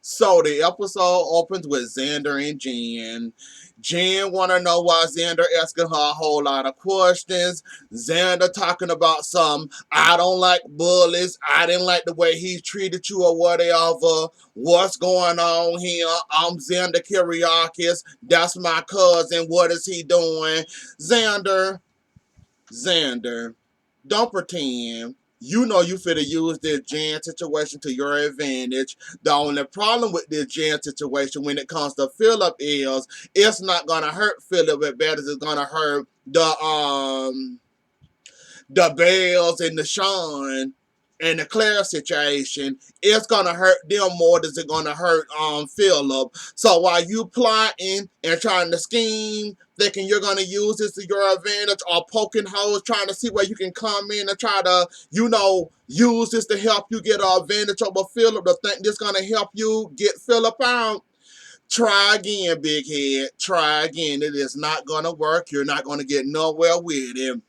So the episode opens with Xander and Jen. Jen want to know why Xander asking her a whole lot of questions. Xander talking about some, I don't like bullies. I didn't like the way he treated you or whatever. What's going on here? I'm Xander Kyriakis. That's my cousin. What is he doing? Xander, Xander, don't pretend. You know you finna use this Jan situation to your advantage. The only problem with this Jan situation when it comes to Philip is it's not gonna hurt Philip as bad as it's gonna hurt the Bells and the Sean and the Claire situation. It's gonna hurt them more than it's gonna hurt Philip. So while you plotting and trying to scheme, thinking you're gonna use this to your advantage or poking holes, trying to see where you can come in and try to, use this to help you get an advantage over Philip, to think this gonna help you get Philip out. Try again, big head. Try again. It is not gonna work. You're not gonna get nowhere with him.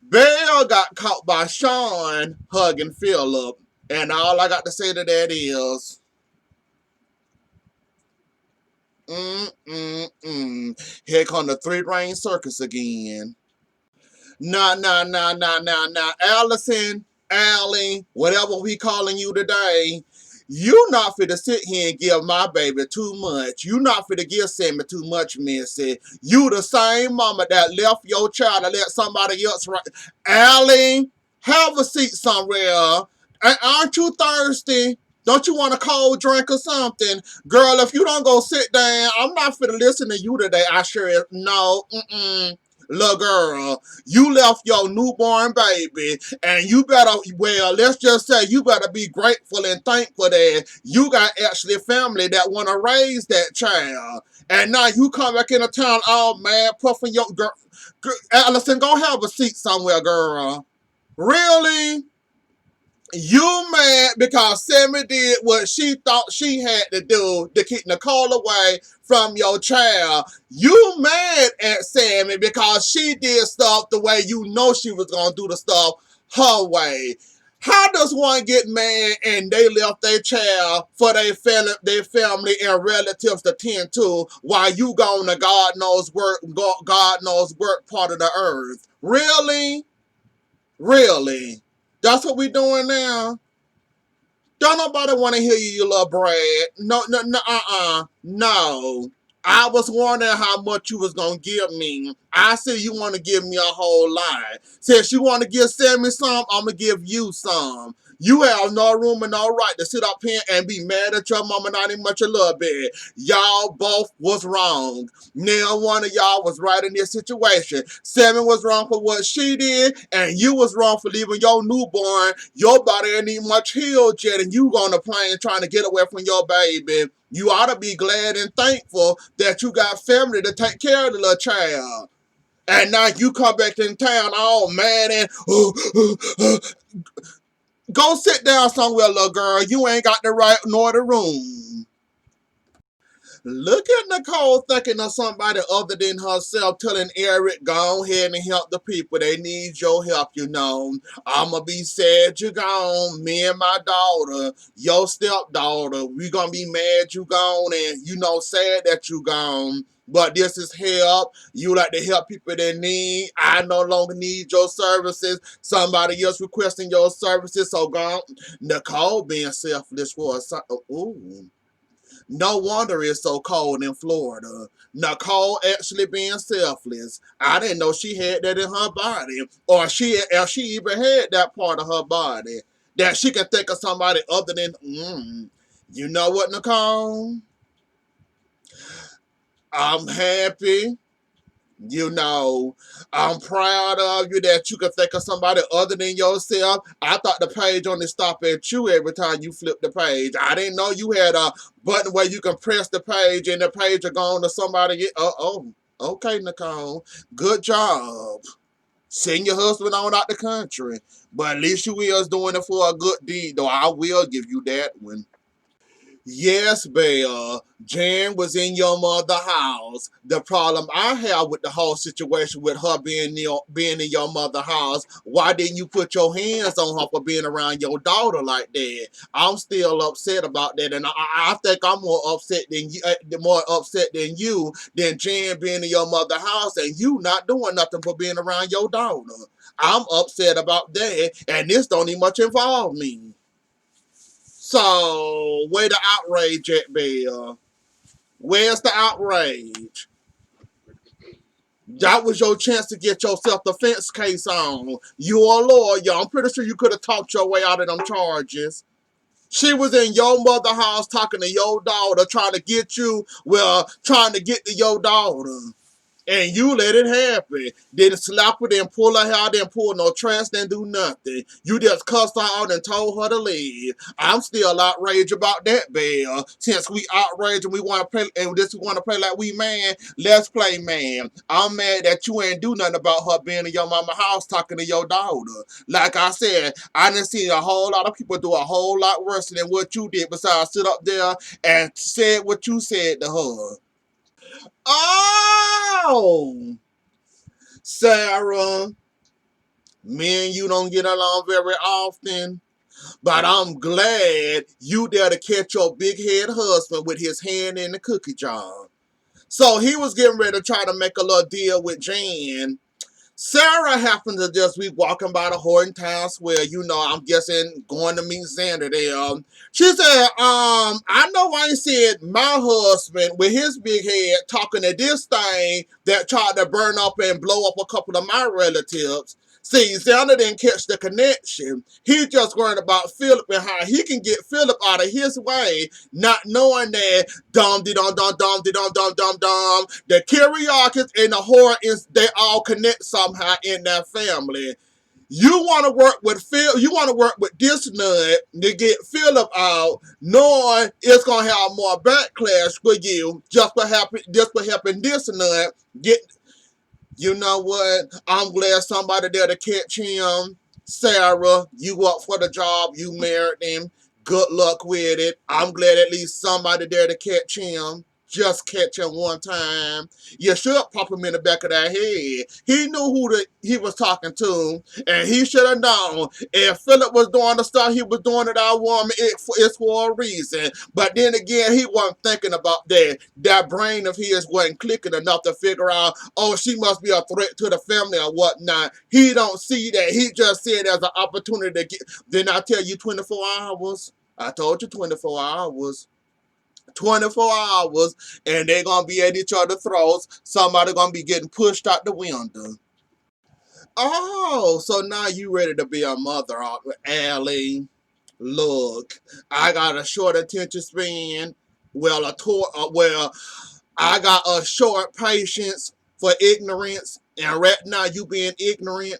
Belle got caught by Sean hugging Philip. And all I got to say to that is, here come the three-ring circus again. Nah. Allison, Allie, whatever we calling you today, you not fit to sit here and give my baby too much. You not fit to give Sammy too much, Missy. You the same mama that left your child to let somebody else right. Allie, have a seat somewhere. Aren't you thirsty? Don't you want a cold drink or something? Girl, if you don't go sit down, I'm not fit to listen to you today. I sure is. No, Little girl, you left your newborn baby, and you better, well, let's just say you better be grateful and thankful that you got actually family that want to raise that child. And now you come back into town all mad, puffing your girl. Allison, go have a seat somewhere, girl. Really? You mad because Sammy did what she thought she had to do to keep Nicole away from your child. You mad at Sammy because she did stuff the way you know she was going to do the stuff her way. How does one get mad and they left their child for their family and relatives to tend to while you gone to God knows work part of the earth? Really? Really? That's what we doing now? Don't nobody want to hear you, you little brat. No. I was wondering how much you was going to give me. I said you want to give me a whole lot. Since you want to give Sammy some, I'm going to give you some. You have no room and no right to sit up here and be mad at your mama not even much a little bit. Y'all both was wrong. Neither one of y'all was right in this situation. Sammy was wrong for what she did, and you was wrong for leaving your newborn. Your body ain't even much healed yet, and you on the plane trying to get away from your baby. You ought to be glad and thankful that you got family to take care of the little child. And now you come back in town all mad and go sit down somewhere, little girl. You ain't got the right nor the room. Look at Nicole thinking of somebody other than herself, telling Eric, go ahead and help the people. They need your help, I'ma be sad you gone. Me and my daughter, your stepdaughter, we gonna be mad you gone and, sad that you gone. But this is help. You like to help people that need. I no longer need your services. Somebody else requesting your services. So gone. Nicole being selfless for a ooh. No wonder it's so cold in Florida. Nicole actually being selfless. I didn't know she had that in her body. Or if she even had that part of her body. That she can think of somebody other than, You know what, Nicole? I'm happy. I'm proud of you that you can think of somebody other than yourself. I thought the page only stopped at you every time you flip the page. I didn't know you had a button where you can press the page and the page will go on to somebody. Okay, Nicole. Good job. Send your husband on out the country. But at least you is doing it for a good deed, though. I will give you that one. Yes, Bear. Jan was in your mother's house. The problem I have with the whole situation with her being in your mother's house, why didn't you put your hands on her for being around your daughter like that? I'm still upset about that, and I think I'm more upset than you than Jan being in your mother's house and you not doing nothing for being around your daughter. I'm upset about that, and this don't even much involve me. So, where the outrage at, Bill? Where's the outrage? That was your chance to get your self-defense case on. You a lawyer. I'm pretty sure you could have talked your way out of them charges. She was in your mother's house talking to your daughter, trying to get you, well, trying to get to your daughter. And you let it happen. Didn't slap her, didn't pull her hair, didn't pull no trash, didn't do nothing. You just cussed her out and told her to leave. I'm still outraged about that, Bill. Since we outraged and we want to play, and this we want to play like we man, let's play man. I'm mad that you ain't do nothing about her being in your mama's house talking to your daughter. Like I said, I done seen a whole lot of people do a whole lot worse than what you did besides sit up there and said what you said to her. Oh, Sarah, me and you don't get along very often, but I'm glad you there to catch your big head husband with his hand in the cookie jar. So he was getting ready to try to make a little deal with Jan. Sarah happened to just be walking by the Horton Town Square, I'm guessing going to meet Xander there. She said, I know I ain't said my husband with his big head talking to this thing that tried to burn up and blow up a couple of my relatives. See, Xander didn't catch the connection. He just worried about Philip and how he can get Philip out of his way, not knowing that dum de dum dum dum de dum dum dum dum. The Kiriakis and the Hortons, they all connect somehow in that family. You want to work with Phil. You want to work with this nut to get Philip out, knowing it's gonna have more backlash for you. Just for helping this nut get. You know what? I'm glad somebody there to catch him. Sarah, you up for the job. You married him. Good luck with it. I'm glad at least somebody there to catch him. Just catch him one time. You should pop him in the back of that head. He knew he was talking to, and he should have known. If Philip was doing the stuff he was doing to that woman, it's for a reason. But then again, he wasn't thinking about that. That brain of his wasn't clicking enough to figure out, oh, she must be a threat to the family or whatnot. He don't see that. He just see it as an opportunity to get. Didn't I tell you 24 hours? I told you 24 hours. 24 hours, and they're gonna be at each other's throats. Somebody gonna be getting pushed out the window. Oh, so now you ready to be a mother, Allie? Look, I got a short attention span. Well, I got a short patience for ignorance, and right now you being ignorant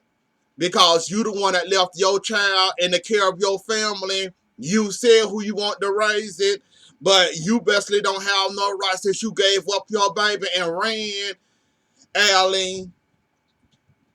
because you the one that left your child in the care of your family. You said who you want to raise it, but you basically don't have no rights since you gave up your baby and ran, Allie.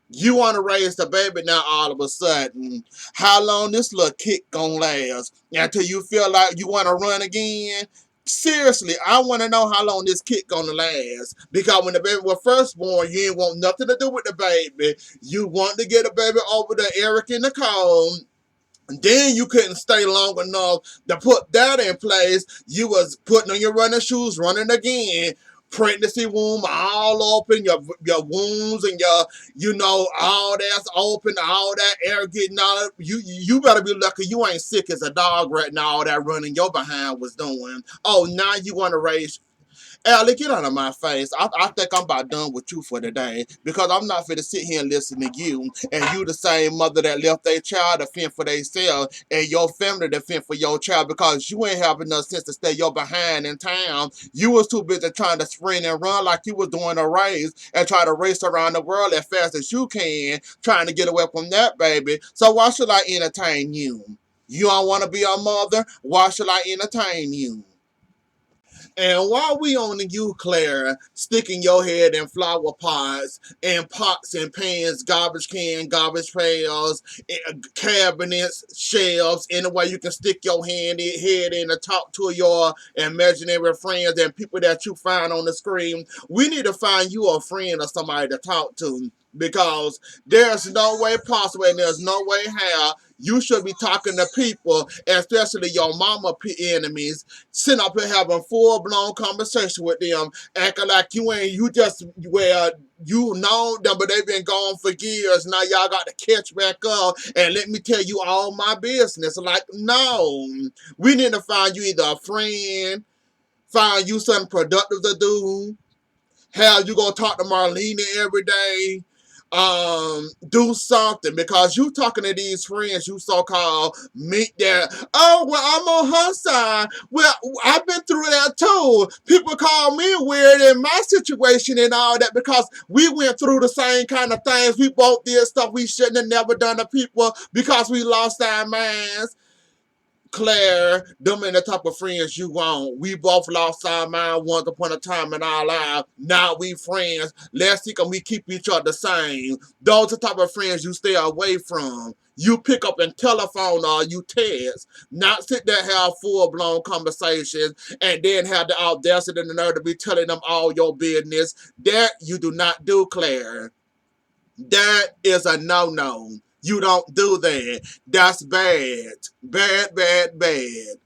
You want to raise the baby now all of a sudden. How long this little kick gonna last? Until you feel like you want to run again? Seriously, I want to know how long this kick gonna last. Because when the baby was first born, you didn't want nothing to do with the baby. You want to get a baby over to Eric and Nicole. Then you couldn't stay long enough to put that in place. You was putting on your running shoes, running again. Pregnancy womb all open, your wounds and all that's open, all that air getting out. You better be lucky you ain't sick as a dog right now. All that running your behind was doing. Oh, now you want to raise. Allie, get out of my face. I think I'm about done with you for today because I'm not fit to sit here and listen to you. And you the same mother that left their child to fend for themselves and your family to fend for your child because you ain't having enough sense to stay your behind in town. You was too busy trying to sprint and run like you was doing a race and try to race around the world as fast as you can, trying to get away from that baby. So why should I entertain you? You don't want to be a mother? Why should I entertain you? And while we on you, Claire, sticking your head in flower pots and pots and pans, garbage can, garbage pails, cabinets, shelves, any way you can stick your head in and talk to your imaginary friends and people that you find on the screen, we need to find you a friend or somebody to talk to. Because there's no way possible and there's no way how you should be talking to people, especially your mama enemies, sitting up here having full-blown conversation with them, acting like you just, well, you know them, but they've been gone for years. Now y'all got to catch back up and let me tell you all my business. Like, no. We need to find you either a friend, find you something productive to do, hell, you gonna talk to Marlena every day. Do something, because you talking to these friends you so-called meet there. Oh, well, I'm on her side. Well, I've been through that too. People call me weird in my situation and all that because we went through the same kind of things. We both did stuff we shouldn't have never done to people because we lost our minds. Claire, them ain't the type of friends you want. We both lost our mind once upon a time in our life. Now we friends. Let's see, can we keep each other sane? Those are the type of friends you stay away from. You pick up and telephone or you text. Not sit there and have full-blown conversations and then have the audacity and the nerve to be telling them all your business. That you do not do, Claire. That is a no-no. You don't do that. That's bad. Bad, bad, bad.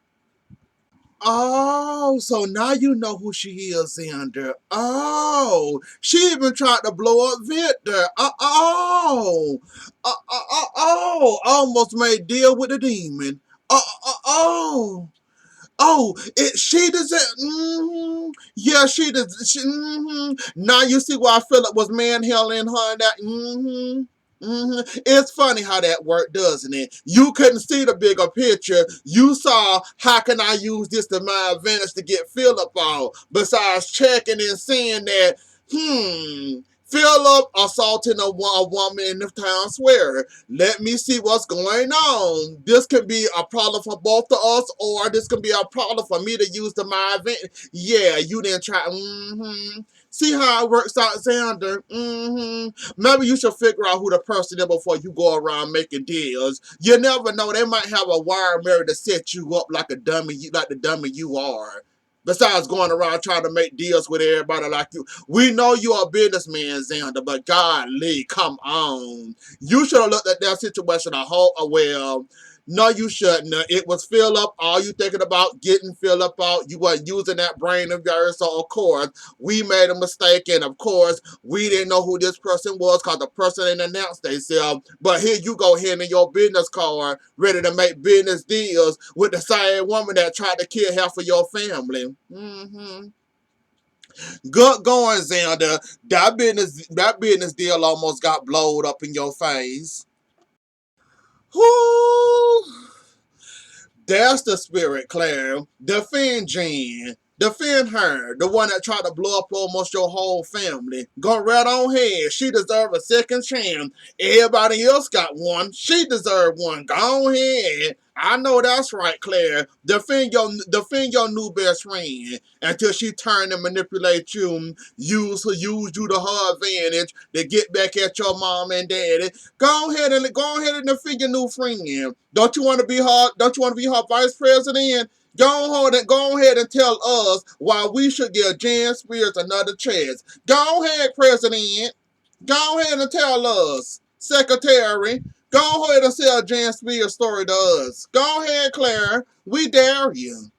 Oh, so now you know who she is, Xander. Oh, she even tried to blow up Victor. Almost made deal with the demon. Oh. Oh, she deserves. Yeah, she does. Now you see why Philip was manhandling her and that. It's funny how that worked, doesn't it? You couldn't see the bigger picture. You saw, how can I use this to my advantage to get Philip on? Besides checking and seeing that, Philip assaulting a woman in the town square. Let me see what's going on. This could be a problem for both of us, or this could be a problem for me to use to my advantage. Yeah, you didn't try. See how it works out, Xander? Maybe you should figure out who the person is before you go around making deals. You never know. They might have a wire mirror to set you up like a dummy, like the dummy you are. Besides going around trying to make deals with everybody like you. We know you're a businessman, Xander, but golly, come on. You should have looked at that situation a whole, well, no, you shouldn't. It was Philip. All you thinking about getting Philip out. You weren't using that brain of yours. So, of course, we made a mistake. And, of course, we didn't know who this person was because the person didn't announce themselves. But here you go, handing your business card, ready to make business deals with the same woman that tried to kill half of your family. Good going, Xander. That business deal almost got blowed up in your face. Whoo! That's the spirit, Claire. Defend Jen. Defend her. The one that tried to blow up almost your whole family. Go right on ahead. She deserves a second chance. Everybody else got one. She deserved one. Go ahead. I know that's right, Claire. Defend your new best friend until she turn and manipulate you, use you to her advantage to get back at your mom and daddy. Go ahead and defend your new friend. Don't you want to be her? Don't you want to be her vice president? Go ahead and tell us why we should give Jan Spears another chance. Go ahead, President. Go ahead and tell us, Secretary. Go ahead and tell Jan Spears' story to us. Go ahead, Claire. We dare you.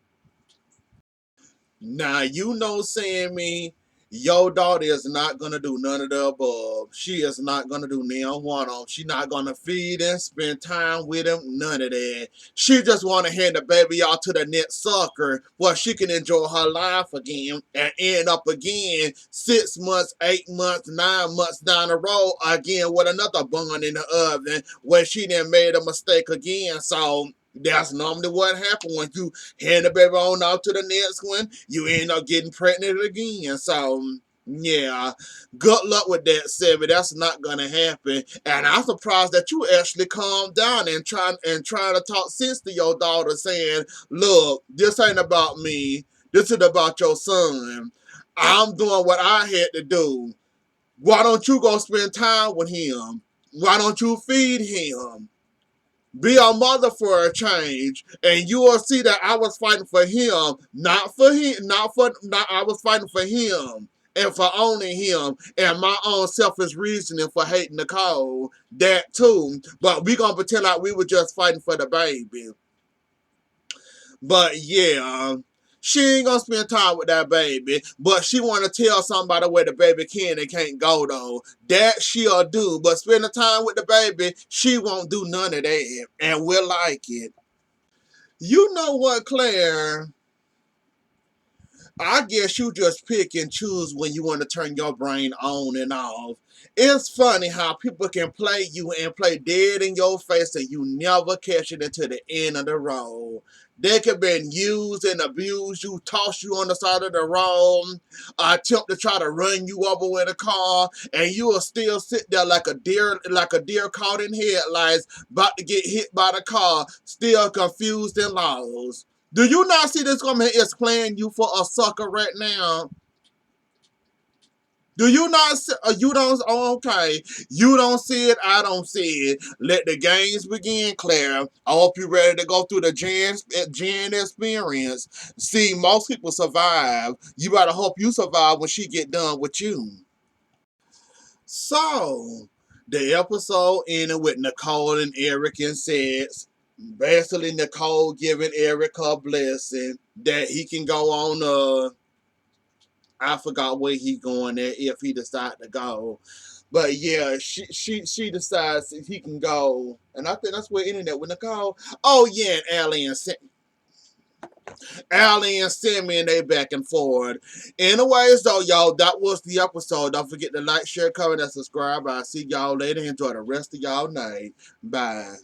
Now, you know, Sammy, your daughter is not going to do none of the above. She is not going to do neon one on. She not going to feed him, spend time with him, none of that. She just want to hand the baby out to the net sucker where she can enjoy her life again and end up again 6 months, 8 months, 9 months down the road again with another bun in the oven where she done made a mistake again. So that's normally what happens when you hand the baby on out to the next one. You end up getting pregnant again. So, yeah, good luck with that, Sammy. That's not gonna happen. And I'm surprised that you actually calmed down and trying to talk sense to your daughter, saying, "Look, this ain't about me. This is about your son. I'm doing what I had to do. Why don't you go spend time with him? Why don't you feed him? Be a mother for a change, and you will see that I was fighting for him, not for him, not I was fighting for him and for owning him, and my own selfish reasoning for hating Nicole. That too, but we gonna pretend like we were just fighting for the baby. But yeah, she ain't gonna spend time with that baby, but she wanna tell somebody where the baby can and can't go though. That she'll do, but spending time with the baby, she won't do none of that, and we'll like it. You know what, Claire? I guess you just pick and choose when you want to turn your brain on and off. It's funny how people can play you and play dead in your face and you never catch it until the end of the road. They can been used and abused you, toss you on the side of the road, attempt to try to run you over with a car, and you will still sit there like a deer caught in headlights, about to get hit by the car, still confused and lost. Do you not see this woman is playing you for a sucker right now? Do you not see, you don't, oh, okay. You don't see it, I don't see it. Let the games begin, Claire. I hope you're ready to go through the Jen experience. See, most people survive. You better hope you survive when she get done with you. So, the episode ended with Nicole and Eric and Sets. Basically, Nicole giving Eric her blessing that he can go on. I forgot where he going there if he decide to go, but yeah, she decides he can go, and I think that's where it ended with Nicole. Oh yeah, and Allie and Sammy and they back and forth. Anyways, though, y'all, that was the episode. Don't forget to like, share, comment, and subscribe. I'll see y'all later. Enjoy the rest of y'all night. Bye.